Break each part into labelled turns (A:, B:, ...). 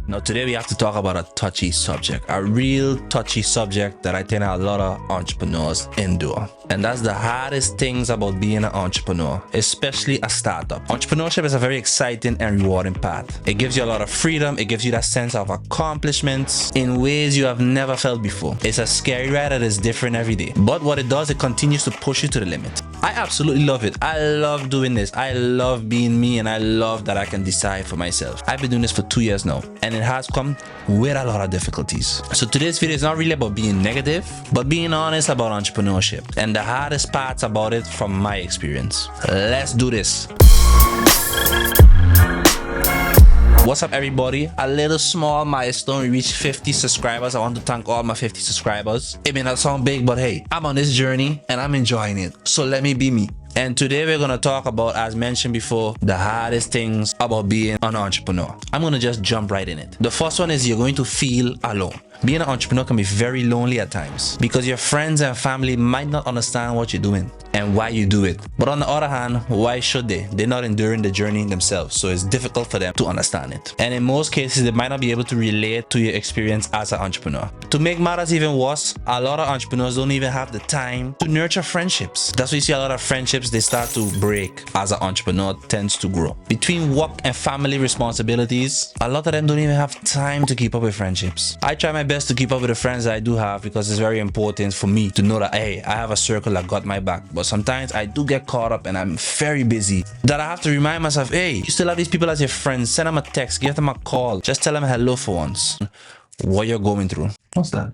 A: Now today we have to talk about a touchy subject, a real touchy subject that I think a lot of entrepreneurs endure. And that's the hardest things about being an entrepreneur, especially a startup. Entrepreneurship is a very exciting and rewarding path. It gives you a lot of freedom, it gives you that sense of accomplishments in ways you have never felt before. It's a scary ride that is different every day. But what it does, it continues to push you to the limit. I absolutely love it. I love doing this. I love being me, and I love that I can decide for myself. I've been doing this for 2 years now, and it has come with a lot of difficulties. So today's video is not really about being negative, but being honest about entrepreneurship and the hardest parts about it from my experience. Let's do this. What's up, everybody? A little small milestone. We reached 50 subscribers. I want to thank all my 50 subscribers. It may not sound big, but hey, I'm on this journey and I'm enjoying it. So let me be me. And today we're going to talk about, as mentioned before, the hardest things about being an entrepreneur. I'm going to just jump right in it. The first one is you're going to feel alone. Being an entrepreneur can be very lonely at times because your friends and family might not understand what you're doing and why you do it. But on the other hand, why should they? They're not enduring the journey themselves, so it's difficult for them to understand it. And in most cases, they might not be able to relate to your experience as an entrepreneur. To make matters even worse, a lot of entrepreneurs don't even have the time to nurture friendships. That's why you see a lot of friendships, they start to break as an entrepreneur tends to grow. Between work and family responsibilities, a lot of them don't even have time to keep up with friendships. I try my best to keep up with the friends that I do have because it's very important for me to know that, hey, I have a circle that got my back. But sometimes I do get caught up and I'm very busy that I have to remind myself, hey, you still have these people as your friends. Send them a text, give them a call, just tell them hello for once. What you're going through. What's that?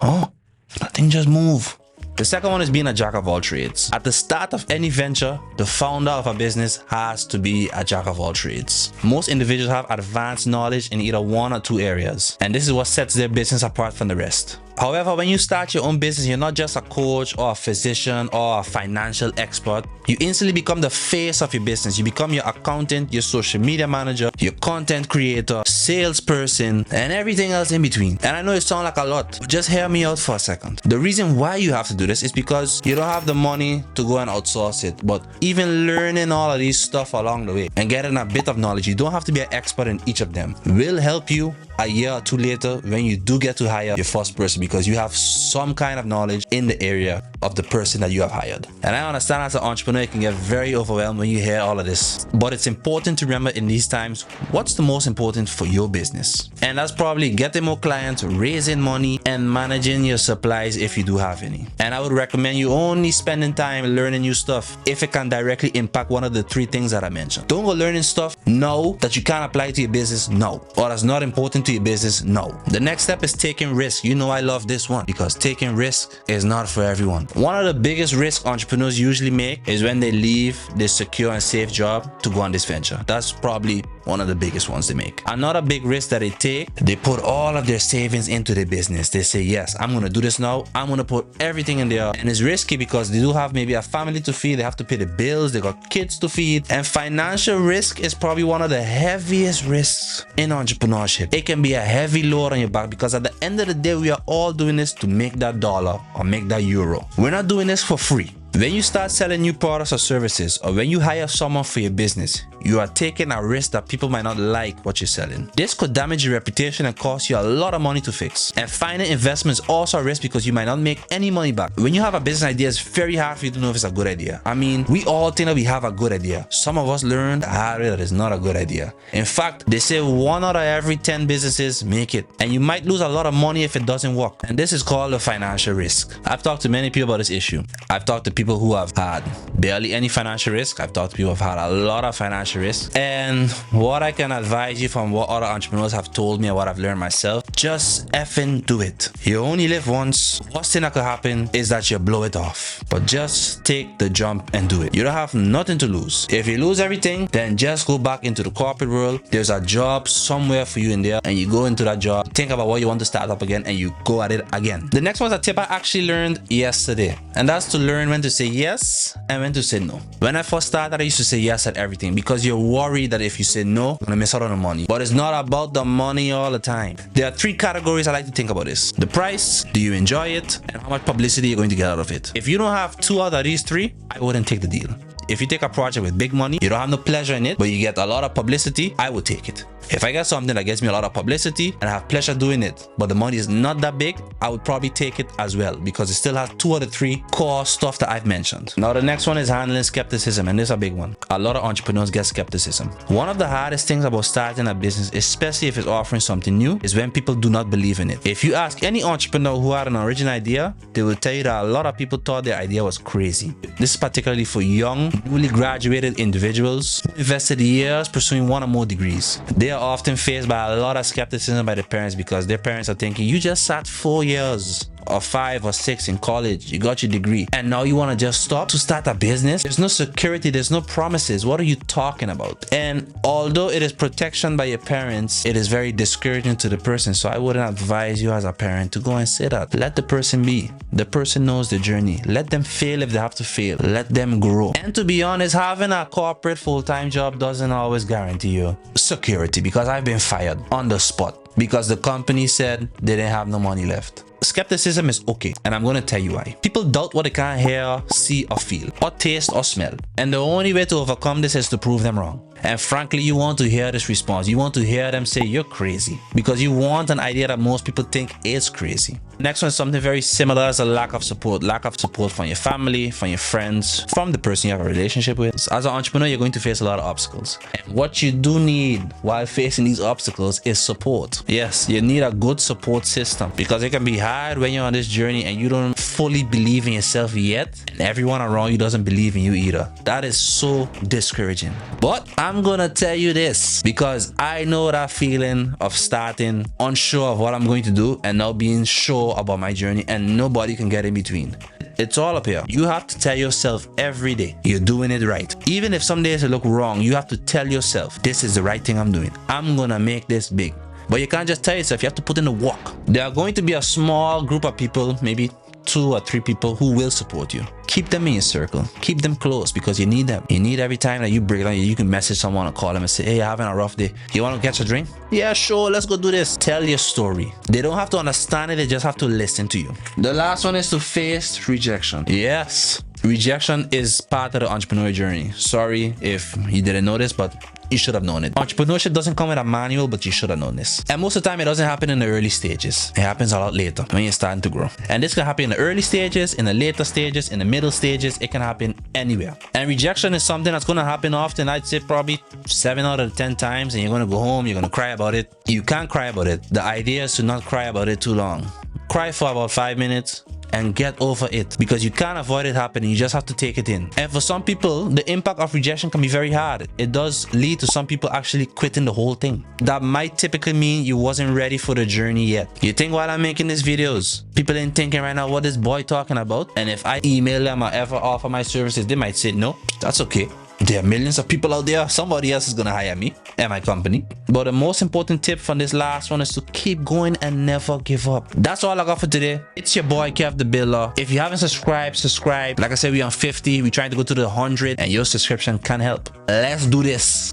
A: Oh, that thing just moved. The second one is being a jack of all trades. At the start of any venture, the founder of a business has to be a jack of all trades. Most individuals have advanced knowledge in either one or two areas, and this is what sets their business apart from the rest. However, when you start your own business, you're not just a coach or a physician or a financial expert. You instantly become the face of your business. You become your accountant, your social media manager, your content creator, salesperson, and everything else in between. And I know it sounds like a lot, but just hear me out for a second. The reason why you have to do this is because you don't have the money to go and outsource it. But even learning all of these stuff along the way and getting a bit of knowledge, you don't have to be an expert in each of them, will help you a year or two later when you do get to hire your first person, because you have some kind of knowledge in the area of the person that you have hired. And I understand as an entrepreneur, you can get very overwhelmed when you hear all of this. But it's important to remember in these times, what's the most important for your business? And that's probably getting more clients, raising money, and managing your supplies if you do have any. And I would recommend you only spending time learning new stuff if it can directly impact one of the three things that I mentioned. Don't go learning stuff now that you can't apply to your business now, or that's not important to your business now. The next step is taking risk. You know I love this one because taking risk is not for everyone. One of the biggest risks entrepreneurs usually make is when they leave their secure and safe job to go on this venture. That's probably one of the biggest ones they make. Another big risk that they take, they put all of their savings into their business. They say, yes, I'm going to do this now. I'm going to put everything in there. And it's risky because they do have maybe a family to feed. They have to pay the bills. They got kids to feed. And financial risk is probably one of the heaviest risks in entrepreneurship. It can be a heavy load on your back because at the end of the day, we are all doing this to make that dollar or make that euro. We're not doing this for free. When you start selling new products or services, or when you hire someone for your business, you are taking a risk that people might not like what you're selling. This could damage your reputation and cost you a lot of money to fix. And finding investment is also a risk because you might not make any money back. When you have a business idea, it's very hard for you to know if it's a good idea. I mean, we all think that we have a good idea. Some of us learned the hard way that it's not a good idea. In fact, they say 1 out of every 10 businesses make it. And you might lose a lot of money if it doesn't work. And this is called a financial risk. I've talked to many people about this issue. I've talked to people who have had barely any financial risk. I've talked to people who have had a lot of financial risk. And what I can advise you from what other entrepreneurs have told me and what I've learned myself, just effing do it. You only live once. Worst thing that could happen is that you blow it off. But just take the jump and do it. You don't have nothing to lose. If you lose everything, then just go back into the corporate world. There's a job somewhere for you in there, and you go into that job, think about what you want to start up again, and you go at it again. The next one's a tip I actually learned yesterday, and that's to learn when to say yes and when to say no. When I first started, I used to say yes at everything because you're worried that if you say no, you're gonna miss out on the money. But it's not about the money all the time. There are three categories I like to think about this: the price, do you enjoy it, and how much publicity you're going to get out of it. If you don't have two out of these three, I wouldn't take the deal. If you take a project with big money, you don't have no pleasure in it, but you get a lot of publicity, I would take it. If I get something that gets me a lot of publicity and I have pleasure doing it, but the money is not that big, I would probably take it as well because it still has 2 of the 3 core stuff that I've mentioned. Now the next one is handling skepticism, and this is a big one. A lot of entrepreneurs get skepticism. One of the hardest things about starting a business, especially if it's offering something new, is when people do not believe in it. If you ask any entrepreneur who had an original idea, they will tell you that a lot of people thought their idea was crazy. This is particularly for young, newly graduated individuals who invested years pursuing 1 or more degrees. They are often faced by a lot of skepticism by their parents because their parents are thinking, you just sat 4 years or 5 or 6 in college, you got your degree, and now you want to just stop to start a business? There's no security, there's no promises. What are you talking about? And although it is protection by your parents, it is very discouraging to the person. So I wouldn't advise you as a parent to go and say that. Let the person be. The person knows the journey. Let them fail if they have to fail. Let them grow. And to be honest, having a corporate full-time job doesn't always guarantee you security, because I've been fired on the spot because the company said they didn't have no money left. Skepticism is okay, and I'm going to tell you why. People doubt what they can't hear, see, or feel, or taste, or smell. And the only way to overcome this is to prove them wrong. And frankly, you want to hear this response. You want to hear them say you're crazy because you want an idea that most people think is crazy. Next one is something very similar as a lack of support. Lack of support from your family, from your friends, from the person you have a relationship with. As an entrepreneur, you're going to face a lot of obstacles. And what you do need while facing these obstacles is support. Yes, you need a good support system because it can be hard when you're on this journey and you don't fully believe in yourself yet, and everyone around you doesn't believe in you either. That is so discouraging. But I'm gonna tell you this because I know that feeling of starting unsure of what I'm going to do and now being sure about my journey, and nobody can get in between. It's all up here. You have to tell yourself every day you're doing it right. Even if some days it look wrong, you have to tell yourself this is the right thing I'm doing. I'm gonna make this big. But you can't just tell yourself, you have to put in the work. There are going to be a small group of people, maybe 2 or 3 people who will support you. Keep them in your circle. Keep them close because you need them. You need every time that you break down, you can message someone or call them and say, hey, you're having a rough day. You want to catch a drink? Yeah, sure. Let's go do this. Tell your story. They don't have to understand it. They just have to listen to you. The last one is to face rejection. Yes. Rejection is part of the entrepreneurial journey. Sorry if you didn't know this, but you should have known it. Entrepreneurship doesn't come with a manual, but you should have known this. And most of the time, it doesn't happen in the early stages. It happens a lot later when you're starting to grow. And this can happen in the early stages, in the later stages, in the middle stages. It can happen anywhere. And rejection is something that's going to happen often. I'd say probably 7 out of 10 times. And you're going to go home, you're going to cry about it. You can't cry about it. The idea is to not cry about it too long. Cry for about 5 minutes and get over it because you can't avoid it happening. You just have to take it in. And for some people, the impact of rejection can be very hard. It does lead to some people actually quitting the whole thing. That might typically mean you wasn't ready for the journey yet. You think while I'm making these videos, people ain't thinking right now what this boy talking about? And if I email them or ever offer my services, they might say no. That's okay. There are millions of people out there. Somebody else is gonna hire me and my company. But the most important tip from this last one is to keep going and never give up. That's all I got for today. It's your boy Kev the Builder. If you haven't subscribed, subscribe. Like I said, we're on 50. We're trying to go to the 100, and your subscription can help. Let's do this.